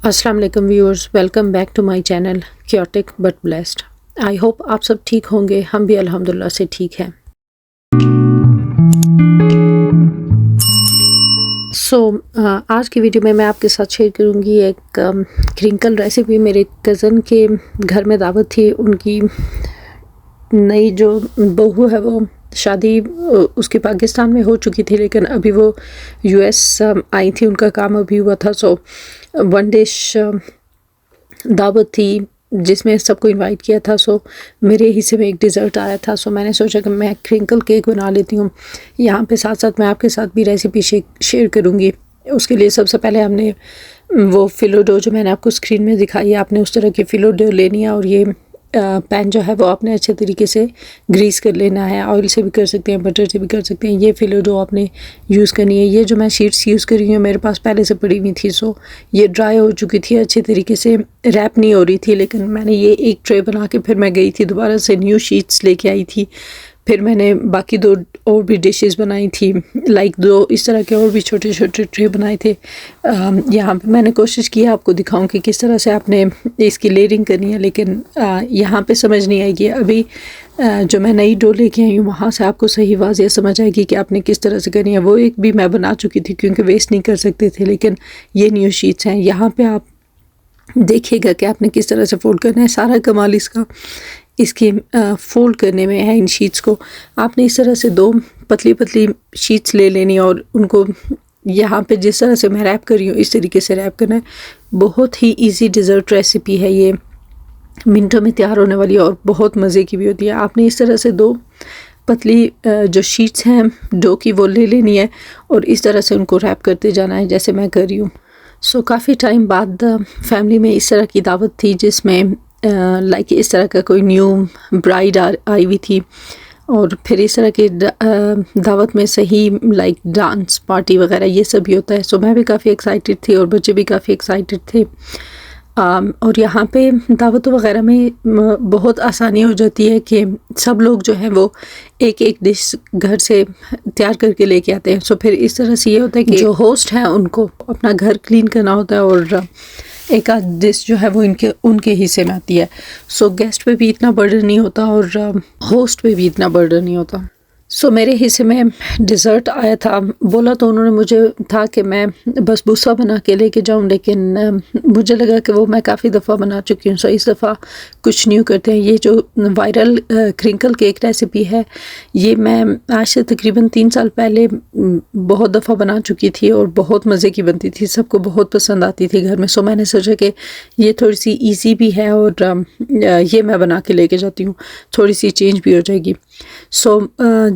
अस्सलाम वालेकुम viewers, welcome back to my channel chaotic but blessed. I hope आप सब ठीक होंगे। हम भी अल्हम्दुलिल्लाह से ठीक हैं। आज की वीडियो में मैं आपके साथ शेयर करूंगी एक क्रिंकल रेसिपी। मेरे कज़न के घर में दावत थी। उनकी नई जो बहू है वो शादी उसकी पाकिस्तान में हो चुकी थी, लेकिन अभी वो यूएस आई थी। उनका काम अभी हुआ था। वन डिश दावत थी जिसमें सबको इनवाइट किया था। मेरे हिस्से में एक डिज़र्ट आया था। मैंने सोचा कि मैं क्रिंकल केक बना लेती हूँ। यहाँ पे साथ साथ मैं आपके साथ भी रेसिपी शेयर करूँगी। उसके लिए सबसे पहले हमने वो फिलो डो जो मैंने आपको स्क्रीन में दिखाई है, आपने उस तरह की फिलो डो लेनी है और ये पैन जो है वो आपने अच्छे तरीके से ग्रीस कर लेना है। ऑयल से भी कर सकते हैं, बटर से भी कर सकते हैं। ये फिलो डो आपने यूज़ करनी है। ये जो मैं शीट्स यूज़ कर रही हूँ मेरे पास पहले से पड़ी हुई थी। ये ड्राई हो चुकी थी, अच्छे तरीके से रैप नहीं हो रही थी, लेकिन मैंने ये एक ट्रे बना के फिर मैं गई थी दोबारा से न्यू शीट्स लेके आई थी। फिर मैंने बाकी दो और भी डिशेस बनाई थी, लाइक दो इस तरह के और भी छोटे छोटे ट्रे बनाए थे। यहाँ पे मैंने कोशिश की आपको दिखाऊं कि किस तरह से आपने इसकी लेयरिंग करनी है, लेकिन यहाँ पे समझ नहीं आएगी। अभी जो मैं नई डो लेके आई हूँ वहाँ से आपको सही वाज़ेह समझ आएगी कि आपने किस तरह से करनी है। वो एक भी मैं बना चुकी थी क्योंकि वेस्ट नहीं कर सकते थे, लेकिन ये न्यू शीट्स हैं। यहाँ पर आप देखिएगा कि आपने किस तरह से फोल्ड करना है। सारा कमाल इसकी फोल्ड करने में है। इन शीट्स को आपने इस तरह से दो पतली पतली शीट्स ले लेनी और उनको यहाँ पे जिस तरह से मैं रैप कर रही हूँ इस तरीके से रैप करना है। बहुत ही इजी डिज़र्ट रेसिपी है ये, मिनटों में तैयार होने वाली है और बहुत मज़े की भी होती है। आपने इस तरह से दो पतली जो शीट्स हैं डो की वो ले लेनी है और इस तरह से उनको रैप करते जाना है जैसे मैं कर रही हूँ। काफ़ी टाइम बाद फैमिली में इस तरह की दावत थी जिसमें लाइक इस तरह का कोई न्यू ब्राइड आई हुई थी और फिर इस तरह के दावत में सही लाइक डांस पार्टी वगैरह ये सब भी होता है। मैं भी काफ़ी एक्साइटेड थी और बच्चे भी काफ़ी एक्साइटेड थे। और यहाँ पे दावतों वगैरह में बहुत आसानी हो जाती है कि सब लोग जो हैं वो एक एक डिश घर से तैयार करके लेके आते हैं। फिर इस तरह से ये होता है कि जो होस्ट हैं उनको अपना घर क्लीन करना होता है और एक आध डिश जो है वो उनके हिस्से में आती है। गेस्ट पे भी इतना बर्डन नहीं होता और होस्ट पे भी इतना बर्डन नहीं होता। मेरे हिस्से में डिज़र्ट आया था। बोला तो उन्होंने मुझे था कि मैं बस बुस्सा बना के लेके जाऊं, लेकिन मुझे लगा कि वो मैं काफ़ी दफ़ा बना चुकी हूँ। इस दफ़ा कुछ न्यू करते हैं। ये जो वायरल क्रिंकल केक रेसिपी है ये मैं आज से तकरीबन 3 साल पहले बहुत दफ़ा बना चुकी थी और बहुत मज़े की बनती थी, सबको बहुत पसंद आती थी घर में। मैंने सोचा कि ये थोड़ी सी ईजी भी है और ये मैं बना के लेके जाती हूँ, थोड़ी सी चेंज भी हो जाएगी।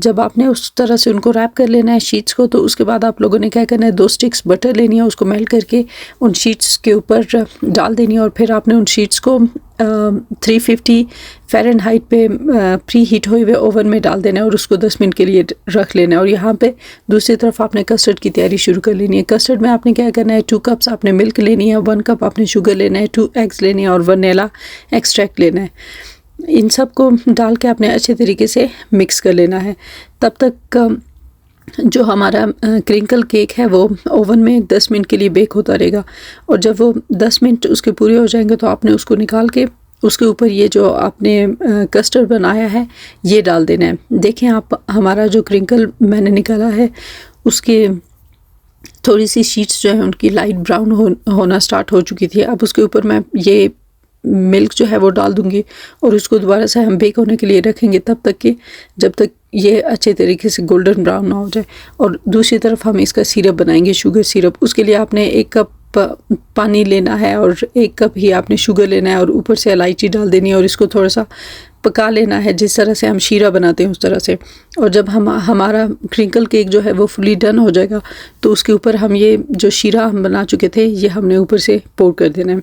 जब आपने उस तरह से उनको रैप कर लेना है शीट्स को, तो उसके बाद आप लोगों ने क्या करना है, 2 स्टिक्स बटर लेनी है, उसको मेल्ट करके उन शीट्स के ऊपर डाल देनी है और फिर आपने उन शीट्स को 350 फ़ारेनहाइट पे प्री हीट हुए हुए ओवन में डाल देना है और उसको 10 मिनट के लिए रख लेना है। और यहाँ पे दूसरी तरफ आपने कस्टर्ड की तैयारी शुरू कर लेनी है। कस्टर्ड में आपने क्या करना है, 2 कप्स आपने मिल्क लेनी है, 1 कप आपने शुगर लेना है, 2 एग्स लेने हैं और वनीला एक्सट्रैक्ट लेना है। इन सब को डाल के आपने अच्छे तरीके से मिक्स कर लेना है। तब तक जो हमारा क्रिंकल केक है वो ओवन में 10 मिनट के लिए बेक होता रहेगा और जब वो 10 मिनट उसके पूरे हो जाएंगे तो आपने उसको निकाल के उसके ऊपर ये जो आपने कस्टर्ड बनाया है ये डाल देना है। देखें आप, हमारा जो क्रिंकल मैंने निकाला है उसके थोड़ी सी शीट्स जो है उनकी लाइट ब्राउन होना स्टार्ट हो चुकी थी। अब उसके ऊपर मैं ये मिल्क जो है वो डाल दूंगी और उसको दोबारा से हम बेक होने के लिए रखेंगे तब तक कि जब तक ये अच्छे तरीके से गोल्डन ब्राउन ना हो जाए। और दूसरी तरफ हम इसका सिरप बनाएंगे, शुगर सिरप। उसके लिए आपने 1 कप पानी लेना है और 1 कप ही आपने शुगर लेना है और ऊपर से इलायची डाल देनी है और इसको थोड़ा सा पका लेना है जिस तरह से हम शीरा बनाते हैं उस तरह से। और जब हमारा क्रिंकल केक जो है वो फुली डन हो जाएगा तो उसके ऊपर हम ये जो शीरा हम बना चुके थे ये हमने ऊपर से पोर कर देना है।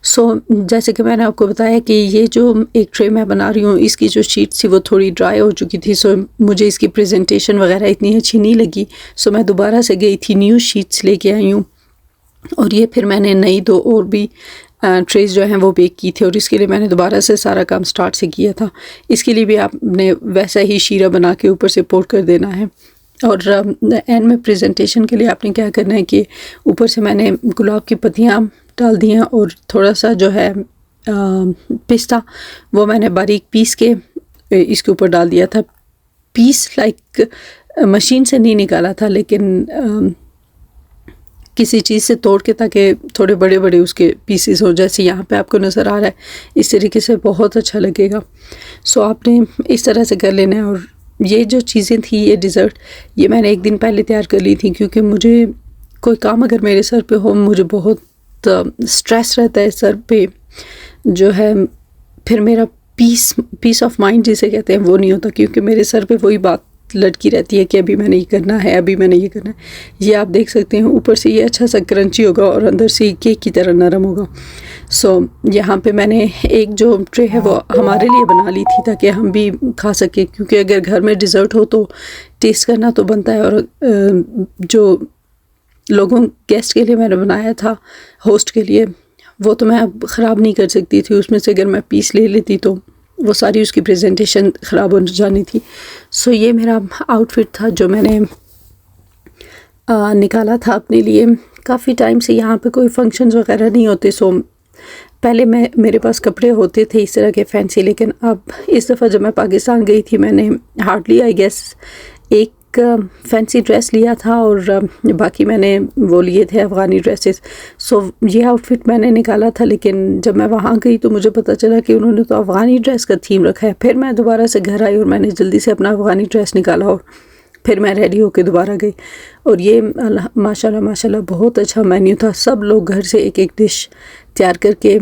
जैसे कि मैंने आपको बताया कि ये जो एक ट्रे मैं बना रही हूँ इसकी जो शीट थी वो थोड़ी ड्राई हो चुकी थी। मुझे इसकी प्रेजेंटेशन वगैरह इतनी अच्छी नहीं लगी। मैं दोबारा से गई थी, न्यू शीट्स लेके आई हूँ और ये फिर मैंने नई 2 और भी ट्रेस जो हैं वो बेक की थी और इसके लिए मैंने दोबारा से सारा काम स्टार्ट से किया था। इसके लिए भी आपने वैसा ही शीरा बना के ऊपर से पोर कर देना है। और एंड में प्रेजेंटेशन के लिए आपने क्या करना है कि ऊपर से मैंने गुलाब की पत्तियाँ डाल दी हैं और थोड़ा सा जो है पिस्ता वो मैंने बारीक पीस के इसके ऊपर डाल दिया था। पीस लाइक मशीन से नहीं निकाला था, लेकिन किसी चीज़ से तोड़ के, ताकि थोड़े बड़े बड़े उसके पीसेस हो, जैसे यहाँ पे आपको नज़र आ रहा है। इस तरीके से बहुत अच्छा लगेगा। सो आपने इस तरह से कर लेना है। और ये जो चीज़ें थी, ये डिज़र्ट, ये मैंने एक दिन पहले तैयार कर ली थी, क्योंकि मुझे कोई काम अगर मेरे सर पे हो, मुझे बहुत स्ट्रेस रहता है सर पे, जो है फिर मेरा पीस ऑफ माइंड जिसे कहते हैं वो नहीं होता, क्योंकि मेरे सर पे वही बात लटकी रहती है कि अभी मैंने ये करना है, अभी मैंने ये करना है। ये आप देख सकते हैं, ऊपर से ये अच्छा सा क्रंची होगा और अंदर से केक की तरह नरम होगा। सो यहाँ पे मैंने एक जो ट्रे है वो हमारे लिए बना ली थी, ताकि हम भी खा सकें, क्योंकि अगर घर में डिज़र्ट हो तो टेस्ट करना तो बनता है। और जो लोगों गेस्ट के लिए मैंने बनाया था, होस्ट के लिए, वो तो मैं अब ख़राब नहीं कर सकती थी। उसमें से अगर मैं पीस ले लेती तो वो सारी उसकी प्रेजेंटेशन ख़राब हो जानी थी। सो ये मेरा आउटफिट था जो मैंने निकाला था अपने लिए। काफ़ी टाइम से यहाँ पे कोई फंक्शंस वगैरह नहीं होते, सो पहले मेरे पास कपड़े होते थे इस तरह के फैंसी, लेकिन अब इस दफ़ा जब मैं पाकिस्तान गई थी, मैंने हार्डली आई गेस एक फैंसी ड्रेस लिया था और बाकी मैंने वो लिए थे अफ़गानी ड्रेसेस। सो ये आउटफिट मैंने निकाला था, लेकिन जब मैं वहाँ गई तो मुझे पता चला कि उन्होंने तो अफ़गानी ड्रेस का थीम रखा है। फिर मैं दोबारा से घर आई और मैंने जल्दी से अपना अफ़गानी ड्रेस निकाला और फिर मैं रेडी होकर दोबारा गई। और ये माशाल्लाह बहुत अच्छा मेन्यू था। सब लोग घर से एक एक डिश तैयार करके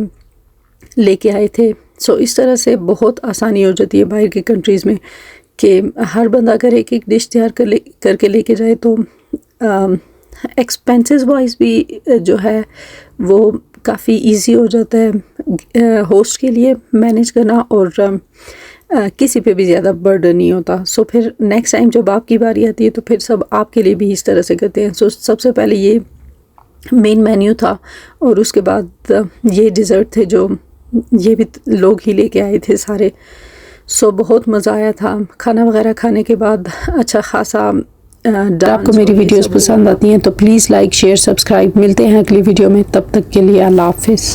लेके आए थे। सो इस तरह से बहुत आसानी हो जाती है बाहर की कंट्रीज़ में कि हर बंदा अगर एक एक डिश तैयार करके लेके जाए तो एक्सपेंसेस वाइज भी जो है वो काफ़ी इजी हो जाता है होस्ट के लिए मैनेज करना, और किसी पे भी ज़्यादा बर्डन नहीं होता। सो फिर नेक्स्ट टाइम जब आपकी बारी आती है तो फिर सब आपके लिए भी इस तरह से करते हैं। सो सबसे पहले ये मेन मेन्यू था और उसके बाद ये डिज़र्ट थे जो ये भी लोग ही लेके आए थे सारे। सो बहुत मज़ा आया था। खाना वगैरह खाने के बाद अच्छा खासा आपको मेरी वीडियोस पसंद आती हैं तो प्लीज़ लाइक शेयर सब्सक्राइब। मिलते हैं अगली वीडियो में, तब तक के लिए अल्लाह हाफिज़।